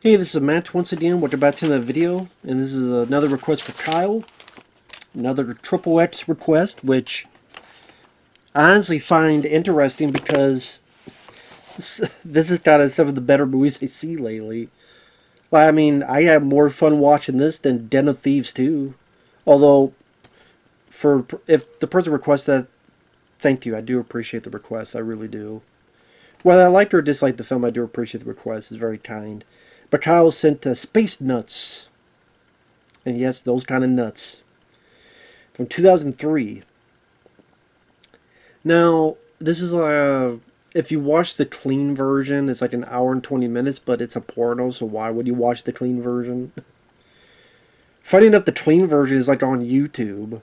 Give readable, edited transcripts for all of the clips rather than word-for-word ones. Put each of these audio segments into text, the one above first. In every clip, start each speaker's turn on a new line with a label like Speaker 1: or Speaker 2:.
Speaker 1: Hey, this is Matt once again. Welcome back to another video, and this is another request for Kyle. Another triple X request, which I honestly find interesting because this is kind of some of the better movies I see lately. I mean, I have more fun watching this than Den of Thieves 2. Although, if the person requests that, thank you. I do appreciate the request. I really do. Whether I liked or disliked the film, I do appreciate the request. It's very kind. But Kyle sent Space Nuts. And yes, those kind of nuts. From 2003. Now, this is if you watch the clean version, it's like an hour and 20 minutes, but it's a porno, so why would you watch the clean version? Funny enough, the clean version is like on YouTube.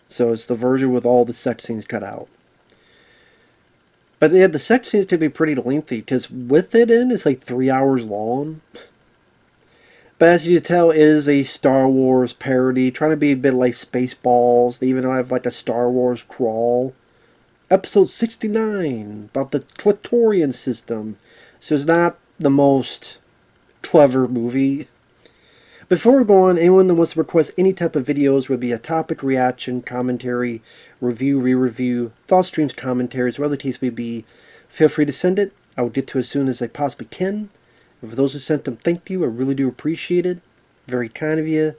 Speaker 1: So it's the version with all the sex scenes cut out. But yeah, the sex scenes can be pretty lengthy, because with it in, it's like 3 hours long. But as you can tell, it is a Star Wars parody, trying to be a bit like Spaceballs. They even have like a Star Wars crawl. Episode 69, about the Clitorian system. So it's not the most clever movie. Before we go on, anyone that wants to request any type of videos, whether it be a topic, reaction, commentary, review, re-review, thought streams, commentaries, whatever the case may be, feel free to send it. I will get to it as soon as I possibly can. And for those who sent them, thank you. I really do appreciate it. Very kind of you.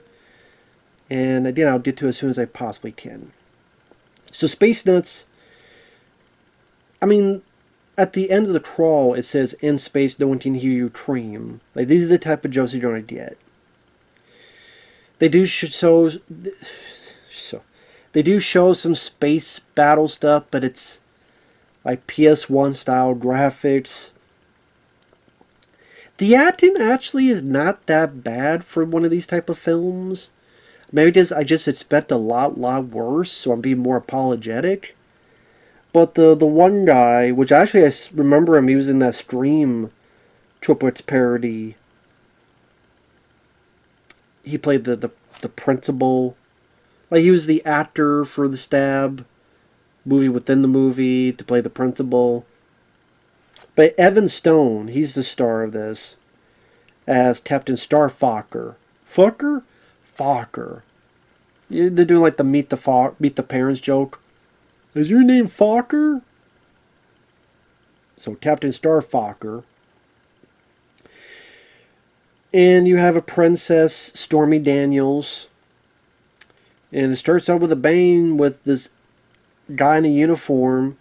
Speaker 1: And again, I'll get to it as soon as I possibly can. So Space Nuts, I mean, at the end of the crawl, it says, in space, no one can hear you dream. Like, these are the type of jokes you're going to get. They do show some space battle stuff, but it's like PS1 style graphics. The acting actually is not that bad for one of these type of films. Maybe I just expect a lot worse, so I'm being more apologetic. But the one guy, which actually I remember him, he was in that Scream Triplets parody. He played the principal. Like, he was the actor for the Stab movie within the movie to play the principal. But Evan Stone, he's the star of this, as Captain Starfucker. Fucker? Fokker. They're doing like the meet the parents joke. Is your name Fokker? So Captain Starfucker. And you have a princess, Stormy Daniels. And it starts out with a bang with this guy in a uniform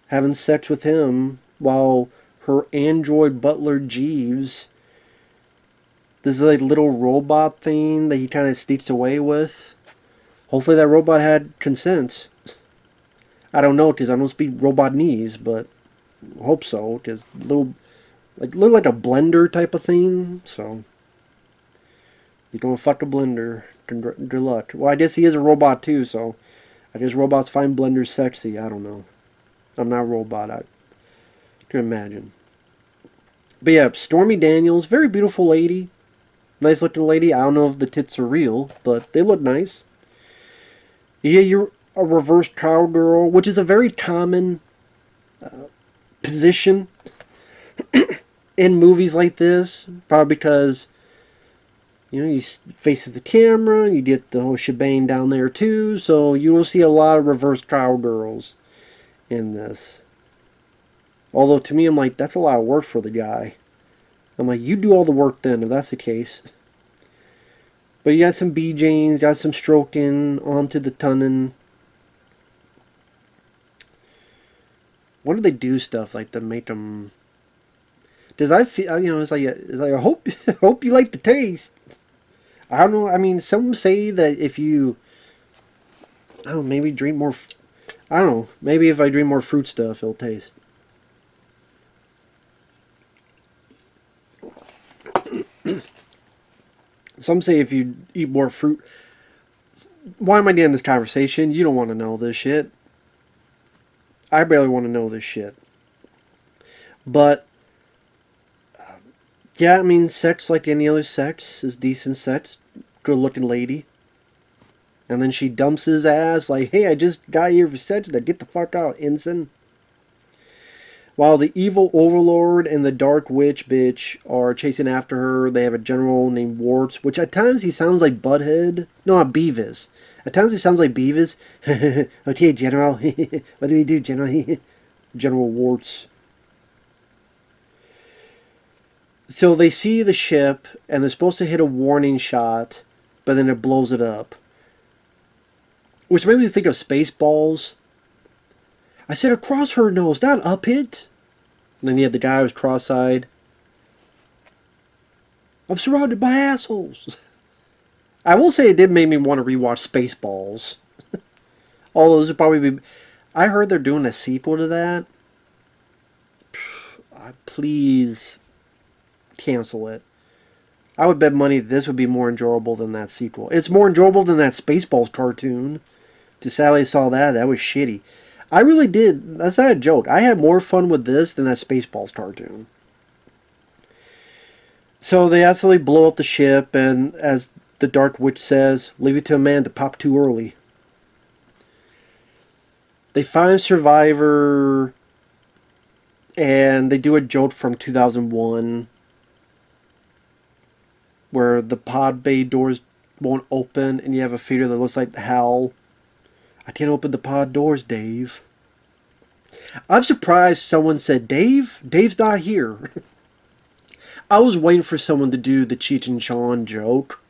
Speaker 1: having sex with him while her android butler Jeeves, this is like little robot thing that he kind of sneaks away with. Hopefully that robot had consent. I don't know, because I don't speak robotese, but I hope so, because look like a blender type of thing. So you're gonna fuck a blender. Good luck. Well, I guess he is a robot too, so I guess robots find blenders sexy. I don't know. I'm not a robot. I can imagine. But yeah, Stormy Daniels, very beautiful lady. Nice looking lady. I don't know if the tits are real, but they look nice. Yeah, you're a reverse cowgirl, which is a very common position in movies like this. Probably because, you know, you face the camera, you get the whole shebang down there too, so you will see a lot of reverse cowgirls in this. Although to me, I'm like, that's a lot of work for the guy. I'm like, you do all the work then, if that's the case. But you got some BJs, got some stroking onto the tunnin. What do they do stuff like to make them? Does I feel, you know, it's like I hope you like the taste. I don't know. I mean, some say that if you, I don't know, maybe drink more. I don't know. Maybe if I drink more fruit stuff, it'll taste. Some say if you eat more fruit. Why am I getting this conversation? You don't want to know this shit. I barely want to know this shit. But, yeah, I mean, sex like any other sex is decent sex. Good looking lady. And then she dumps his ass like, hey, I just got here for sex. Now get the fuck out, ensign. While the evil overlord and the dark witch bitch are chasing after her, they have a general named Warts, which at times he sounds like Butthead. No, not Beavis. At times he sounds like Beavis. Okay, General. What do we do, General? General Warts. So they see the ship, and they're supposed to hit a warning shot, but then it blows it up. Which made me think of Spaceballs. I said across her nose, not up it. And then you had the guy who was cross-eyed. I'm surrounded by assholes. I will say it did make me want to rewatch Spaceballs. All those would probably be... I heard they're doing a sequel to that. Please cancel it. I would bet money this would be more enjoyable than that sequel. It's more enjoyable than that Spaceballs cartoon. Just sadly saw that. That was shitty. I really did. That's not a joke. I had more fun with this than that Spaceballs cartoon. So they absolutely blow up the ship, and as the Dark Witch says, leave it to a man to pop too early. They find Survivor, and they do a joke from 2001, where the pod bay doors won't open, and you have a figure that looks like Hal. I can't open the pod doors, Dave. I'm surprised someone said, Dave? Dave's not here. I was waiting for someone to do the Cheech and Chong joke.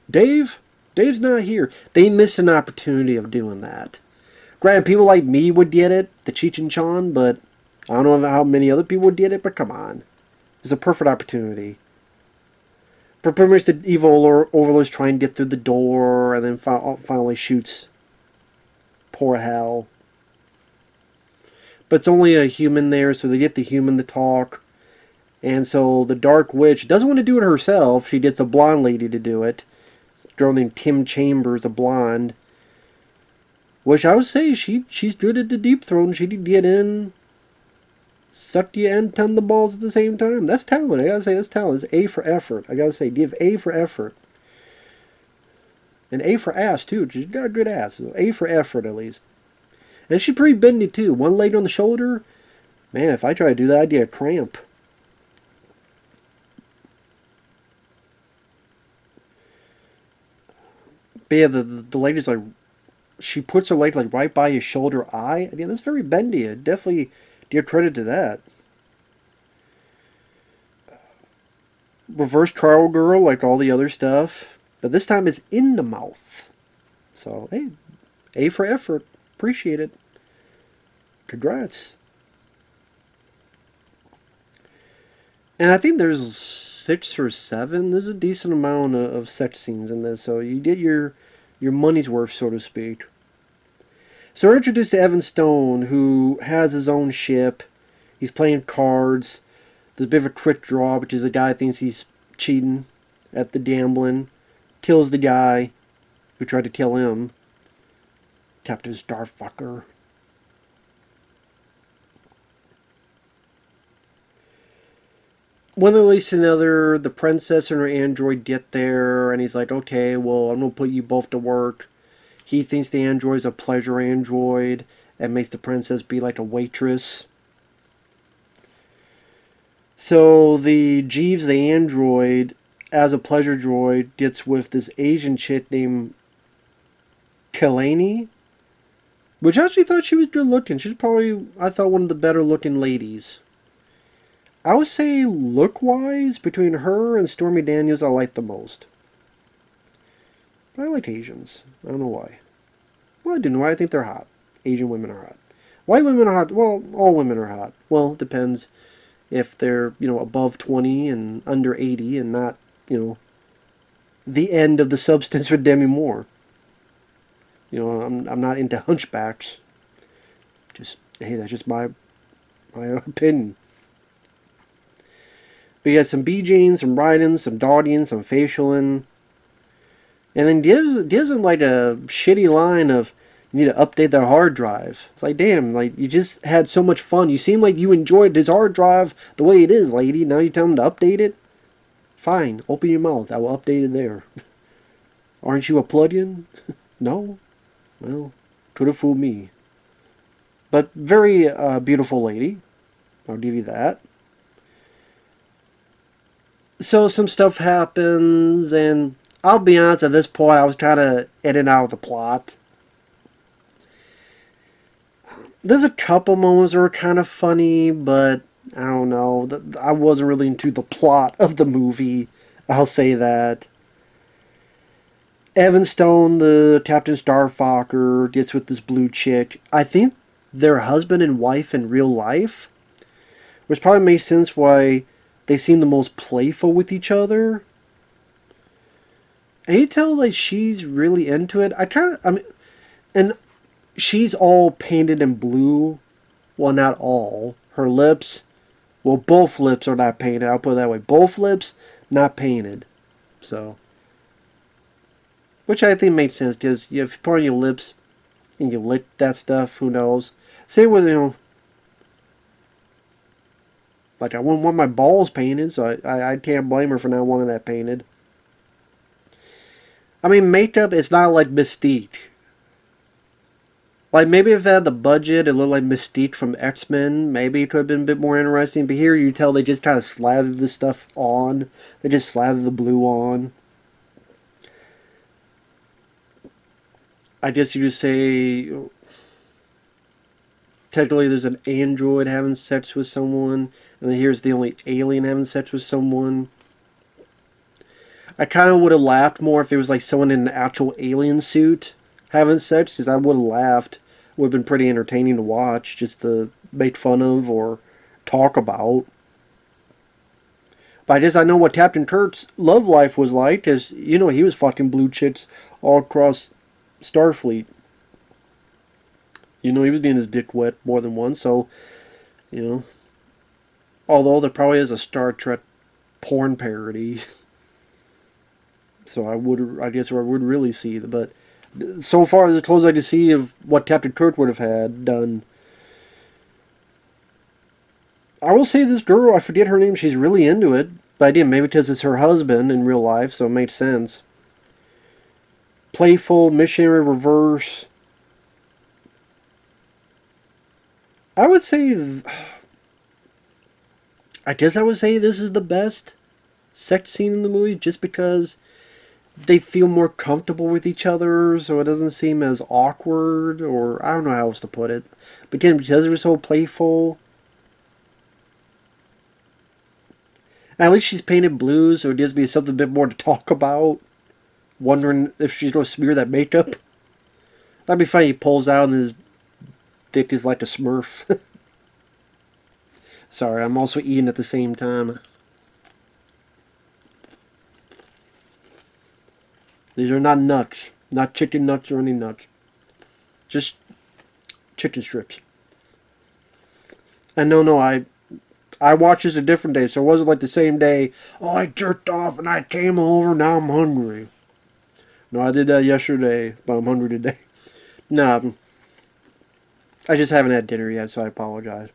Speaker 1: Dave? Dave's not here. They missed an opportunity of doing that. Granted, people like me would get it, the Cheech and Chong, but I don't know how many other people would get it, but come on. It's a perfect opportunity. But pretty much the evil overlord's trying to get through the door, and then finally shoots poor Hal. But it's only a human there, so they get the human to talk. And so the Dark Witch doesn't want to do it herself. She gets a blonde lady to do it. It's a girl named Kim Chambers, a blonde. Which I would say she's good at the deep throat, and she can get in, suck you, and ton the balls at the same time. That's talent. I gotta say, that's talent. It's A for effort. I gotta say, give A for effort. And A for ass, too. She's got a good ass. So A for effort, at least. And she's pretty bendy, too. One leg on the shoulder. Man, if I try to do that, I'd get a cramp. But yeah, the lady's like... She puts her leg like right by his shoulder eye. I mean, that's very bendy. I definitely give credit to that. Reverse trial girl, like all the other stuff. But this time it's in the mouth. So, hey, A for effort. Appreciate it. Congrats. And I think there's 6 or 7. There's a decent amount of sex scenes in this. So you get your money's worth, so to speak. So we're introduced to Evan Stone, who has his own ship. He's playing cards. There's a bit of a quick draw, because the guy thinks he's cheating at the gambling. Kills the guy who tried to kill him. Captain Starfucker. One release another, the princess and her android get there, and he's like, okay, well, I'm going to put you both to work. He thinks the android's a pleasure android, and makes the princess be like a waitress. So the Jeeves, the android, as a pleasure droid, gets with this Asian chick named Kalani, which I actually thought she was good looking. She's probably, I thought, one of the better looking ladies. I would say, look-wise, between her and Stormy Daniels, I like the most. But I like Asians. I don't know why. Well, I do know why. I think they're hot. Asian women are hot. White women are hot. Well, all women are hot. Well, it depends if they're, above 20 and under 80 and not, the end of the substance with Demi Moore. I'm not into hunchbacks. Hey, that's just my opinion. But you got some BJing, some writing, some dawding, some facialing. And then gives him like a shitty line of, you need to update their hard drive. It's like, damn, like, you just had so much fun. You seem like you enjoyed his hard drive the way it is, lady. Now you tell him to update it? Fine, open your mouth. I will update it there. Aren't you a plug-in? No? Well, could have fooled me. But very beautiful lady. I'll give you that. So some stuff happens, and I'll be honest, at this point, I was kind of in and out of the plot. There's a couple moments that were kind of funny, but I don't know. I wasn't really into the plot of the movie. I'll say that. Evan Stone, the Captain Starfucker, gets with this blue chick. I think they're husband and wife in real life, which probably makes sense why they seem the most playful with each other. And you tell like she's really into it. I mean, and she's all painted in blue. Well, not all. Her lips, well, both lips are not painted. I'll put it that way. Both lips not painted. So, which I think makes sense because if you put on your lips and you lick that stuff, who knows? Same with like I wouldn't want my balls painted, so I can't blame her for not wanting that painted. I mean, makeup is not like Mystique. Like, maybe if they had the budget, it looked like Mystique from X-Men, maybe it could have been a bit more interesting. But here you tell they just kind of slathered this stuff on. They just slathered the blue on. I guess you just say, technically there's an android having sex with someone, and then here's the only alien having sex with someone. I kind of would have laughed more if it was like someone in an actual alien suit having sex, because I would have laughed. Would have been pretty entertaining to watch, just to make fun of or talk about. But I know what Captain Kirk's love life was like, because, he was fucking blue chicks all across Starfleet. He was getting his dick wet more than once, so, although there probably is a Star Trek porn parody. So I guess I would really see it, but so far as close I can see of what Captain Kirk would have had done. I will say this girl, I forget her name, she's really into it, but I didn't, maybe because it's her husband in real life, so it makes sense. Playful, missionary reverse. I would say, I guess I would say this is the best sex scene in the movie, just because they feel more comfortable with each other, so it doesn't seem as awkward, or I don't know how else to put it. But again, because it was so playful, at least she's painted blue, so it gives me something a bit more to talk about. Wondering if she's going to smear that makeup. That'd be funny. He pulls out and his dick is like a smurf. Sorry, I'm also eating at the same time. These are not nuts. Not chicken nuts or any nuts. Just chicken strips. And no, I watched this a different day, so it wasn't like the same day. Oh, I jerked off and I came over, now I'm hungry. No, I did that yesterday, but I'm hungry today. No, I just haven't had dinner yet, so I apologize.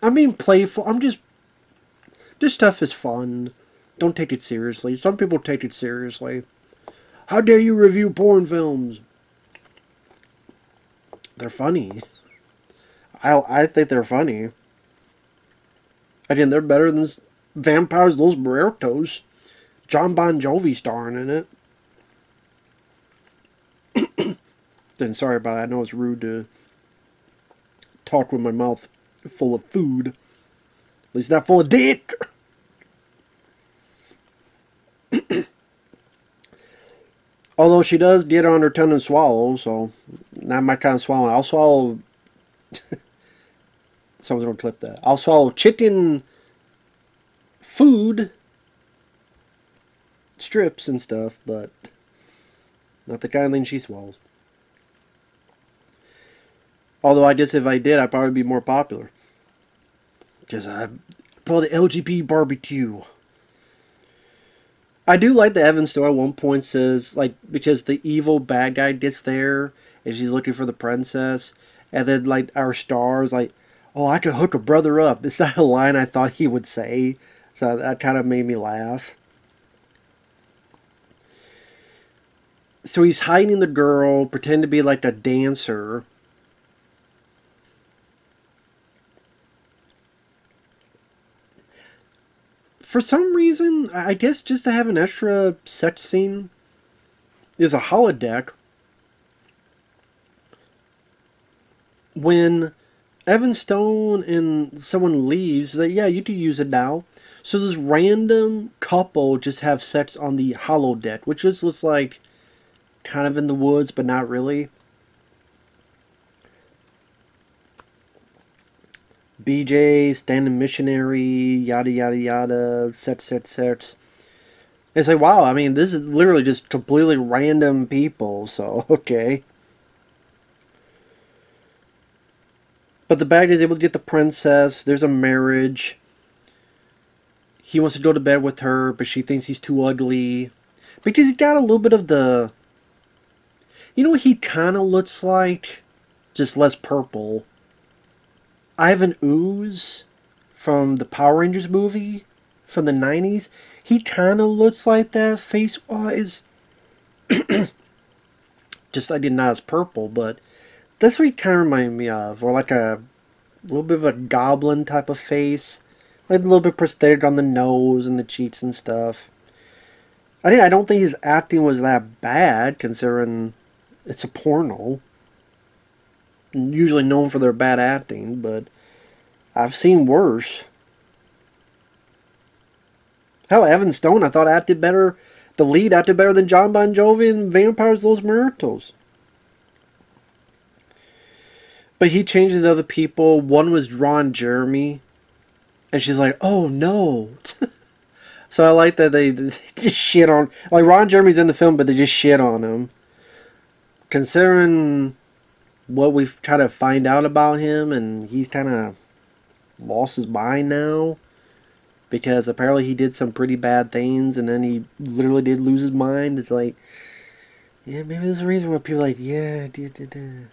Speaker 1: I'm being playful. This stuff is fun. Don't take it seriously. Some people take it seriously. How dare you review porn films? They're funny. I think they're funny. Again, they're better than Vampires Los Muertos. John Bon Jovi starring in it. Then sorry about that. I know it's rude to talk with my mouth full of food. At least not full of dick. Although she does get on her tongue and swallow, so not my kind of swallowing. I'll swallow. Someone's gonna clip that. I'll swallow chicken food strips and stuff, but not the kind of thing she swallows. Although I guess if I did, I'd probably be more popular. Because I'm probably the LGBT barbecue. I do like that Evan Stowe at one point says, like, because the evil bad guy gets there and she's looking for the princess, and then, like, our star's like, oh, I could hook a brother up. It's not a line I thought he would say, so that kind of made me laugh. So he's hiding the girl, pretend to be like a dancer. For some reason, I guess just to have an extra sex scene is a holodeck. When Evan Stone and someone leaves, they, yeah, you could use it now. So this random couple just have sex on the holodeck, which just looks like kind of in the woods, but not really. BJ, standing missionary, yada yada yada, sex. It's like, wow, I mean, this is literally just completely random people, so okay. But the bad guy is able to get the princess. There's a marriage. He wants to go to bed with her, but she thinks he's too ugly. Because he's got a little bit of the... You know what he kind of looks like? Just less purple. Ivan Ooze from the Power Rangers movie from the 90s. He kind of looks like that face-wise. Just I did not as purple, but that's what he kind of reminded me of. Or like a little bit of a goblin type of face. Like a little bit prosthetic on the nose and the cheeks and stuff. I don't think his acting was that bad, considering it's a porno. Usually known for their bad acting, but I've seen worse. Hell, Evan Stone, I thought acted better. The lead acted better than John Bon Jovi in Vampires Los Muertos. But he changes the other people. One was Ron Jeremy. And she's like, oh no. So I like that they just shit on... Like, Ron Jeremy's in the film, but they just shit on him. Considering what we've kind of find out about him, and he's kind of lost his mind now. Because apparently he did some pretty bad things, and then he literally did lose his mind. It's like, yeah, maybe there's a reason why people are like, yeah, da.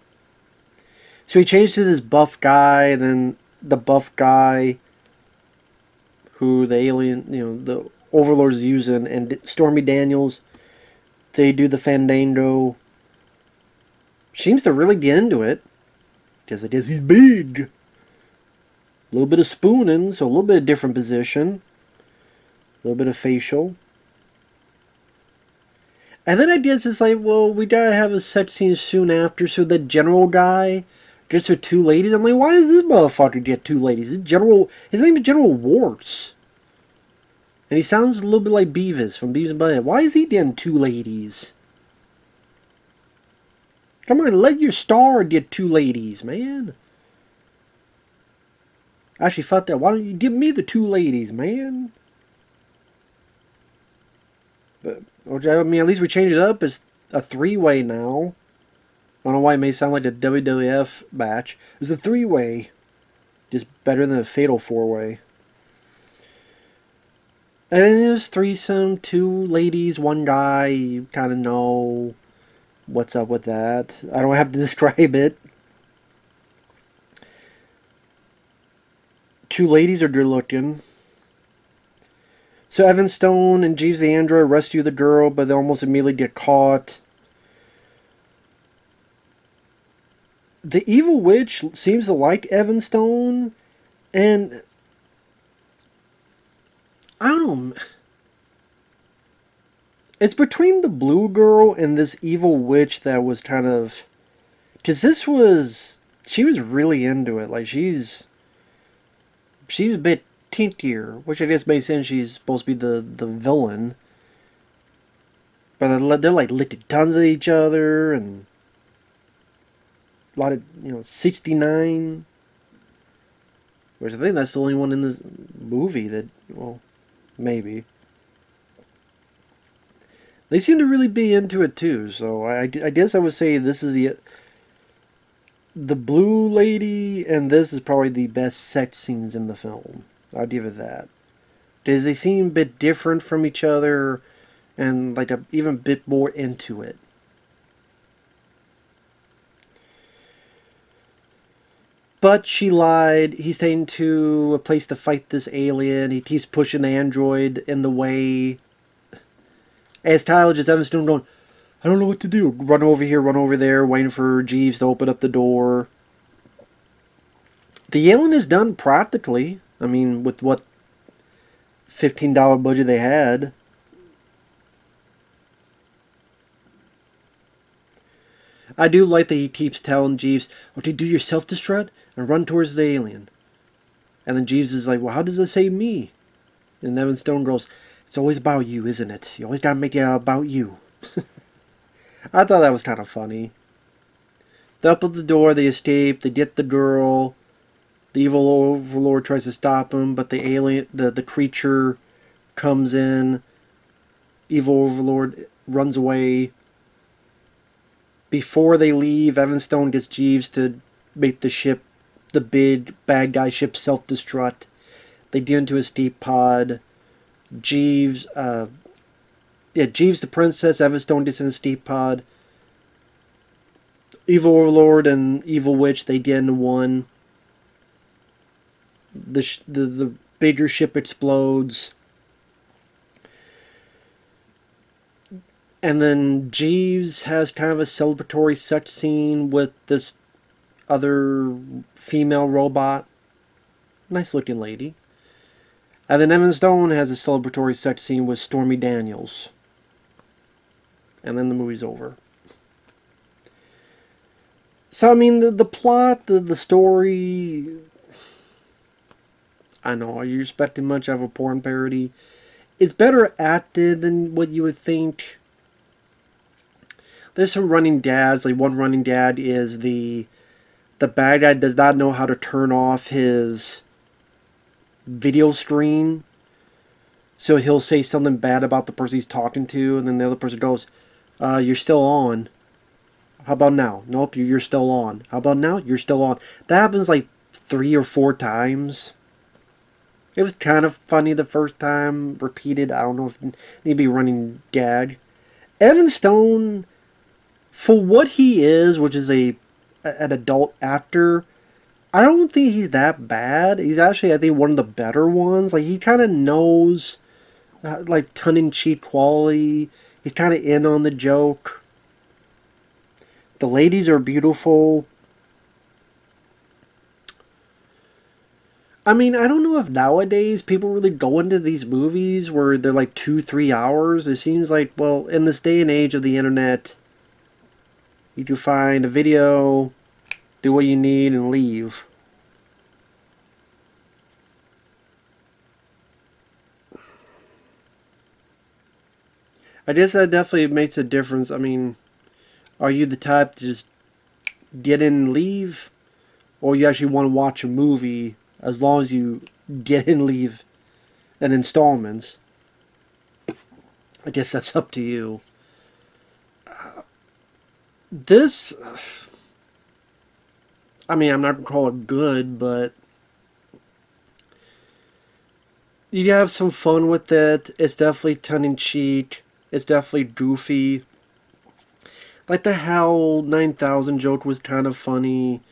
Speaker 1: So he changed to this buff guy, and then the buff guy who the alien, the Overlord's using, and Stormy Daniels, they do the Fandango. Seems to really get into it, because I guess he's big. A little bit of spooning, so a little bit of different position. A little bit of facial. And then I guess it's like, well, we gotta have a sex scene soon after, so the general guy gets with two ladies. I'm like, why does this motherfucker get two ladies? His name is General Warts. And he sounds a little bit like Beavis from Beavis and Butthead. Why is he getting two ladies? Come on, let your star get two ladies, man. Actually, fuck that. Why don't you give me the two ladies, man? But, I mean, at least we changed it up. It's a three-way now. I don't know why it may sound like a WWF match. It's a three-way. Just better than a fatal four-way. And then there's threesome, two ladies, one guy. You kind of know what's up with that. I don't have to describe it. Two ladies are good looking. So Evan Stone and Jeeves the android rescue the girl, but they almost immediately get caught. The evil witch seems to like Evan Stone, and I don't know. It's between the blue girl and this evil witch that was kind of... Because she was really into it. Like, she's a bit tintier, which I guess makes sense. She's supposed to be the villain. But they're like licking tons of each other, and a lot of, 69. Which I think that's the only one in this movie that, well, maybe. They seem to really be into it too, so I guess I would say this is the blue lady, and this is probably the best sex scenes in the film. I'll give it that. Because they seem a bit different from each other, and like even a bit more into it. But she lied. He's taken to a place to fight this alien. He keeps pushing the android in the way. As Tyler just Evan Stone going, I don't know what to do. Run over here, run over there, waiting for Jeeves to open up the door. The alien is done practically. I mean, with what $15 budget they had. I do like that he keeps telling Jeeves, okay, do your self-destruct and run towards the alien. And then Jeeves is like, well, how does this save me? And Evan Stone goes, it's always about you, isn't it? You always gotta make it about you. I thought that was kind of funny. They open the door, they escape, they get the girl. The evil overlord tries to stop him, but the alien, the creature comes in. Evil overlord runs away. Before they leave, Evan Stone gets Jeeves to make the ship, the big bad guy ship, self-destruct. They get into a escape pod. Jeeves the princess, Evan Stone gets in a escape pod. Evil overlord and evil witch, they get into one. The bigger ship explodes. And then Jeeves has kind of a celebratory sex scene with this other female robot. Nice looking lady. And then Evan Stone has a celebratory sex scene with Stormy Daniels. And then the movie's over. So, I mean, the plot, the story... I know, are you expecting much of a porn parody? It's better acted than what you would think. There's some running dads. Like, one running dad is the bad guy does not know how to turn off his video screen. So he'll say something bad about the person he's talking to, and then the other person goes, you're still on. How about now? Nope, you're still on. How about now? You're still on. That happens like 3 or 4 times. It was kind of funny the first time, repeated. I don't know if it need to be running gag. Evan Stone, for what he is, which is an adult actor, I don't think he's that bad. He's actually, I think, one of the better ones. Like, he kind of knows, like, tongue-in-cheek quality. He's kind of in on the joke. The ladies are beautiful. I mean, I don't know if nowadays people really go into these movies where they're like 2-3 hours. It seems like, well, in this day and age of the internet, you can find a video, do what you need, and leave. I guess that definitely makes a difference. I mean, are you the type to just get in and leave? Or you actually want to watch a movie as long as you get in and leave in installments? I guess that's up to you. This, I mean, I'm not going to call it good, but you have some fun with it. It's definitely tongue-in-cheek. It's definitely goofy. Like the HAL 9000 joke was kind of funny.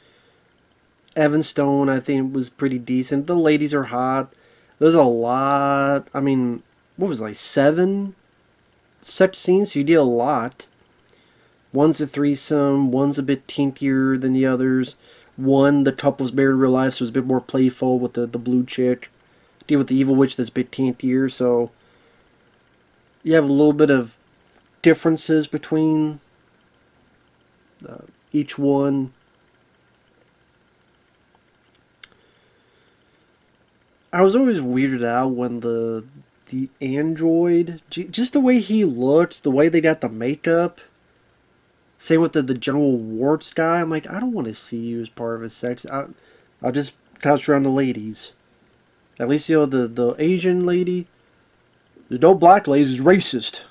Speaker 1: Evan Stone, I think, was pretty decent. The ladies are hot. There's a lot. I mean, what was it, like 7 sex scenes? So you did a lot. One's a threesome. One's a bit tinkier than the others. One, the couple's married in real life, so it was a bit more playful with the blue chick. Deal with the evil witch that's a bit tinkier, so you have a little bit of differences between each one. I was always weirded out when the android, just the way he looks, the way they got the makeup. Same with the General Warts guy. I'm like, I don't want to see you as part of his sex. I'll just concentrate on the ladies. At least, you know, the Asian lady. There's no black ladies. It's racist.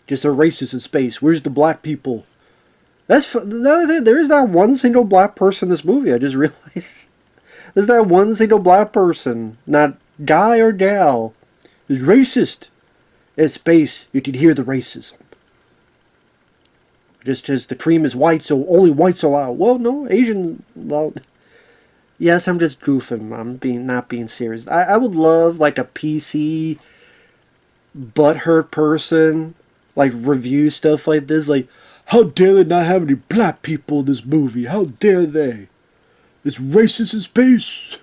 Speaker 1: Just a racist in space. Where's the black people? That's the other thing. There is that one single black person in this movie. I just realized. There's that one single black person. Not guy or gal. It's racist. In space, you can hear the racism. Just as the cream is white, so only whites are allowed. Well, no, Asian allowed. Yes, I'm just goofing. I'm not being serious. I would love like a PC butthurt person like review stuff like this. Like, how dare they not have any black people in this movie? How dare they? It's racist in space.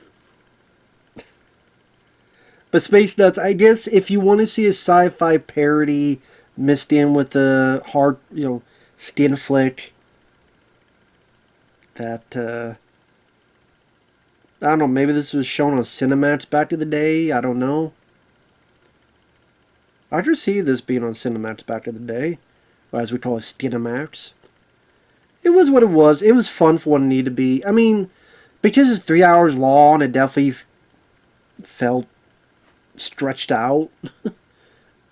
Speaker 1: But Space Nuts, I guess if you want to see a sci-fi parody mixed in with a hard, skin flick, that I don't know. Maybe this was shown on Cinemax back in the day. I don't know. I just see this being on Cinemax back in the day, or as we call it, Skinemax. It was what it was. It was fun for what it needed to be. I mean, because it's 3 hours long, it definitely felt stretched out.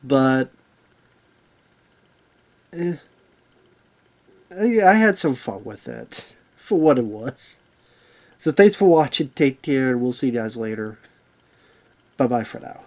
Speaker 1: But eh, I had some fun with it for what it was. So thanks for watching. Take care. We'll see you guys later. Bye bye for now.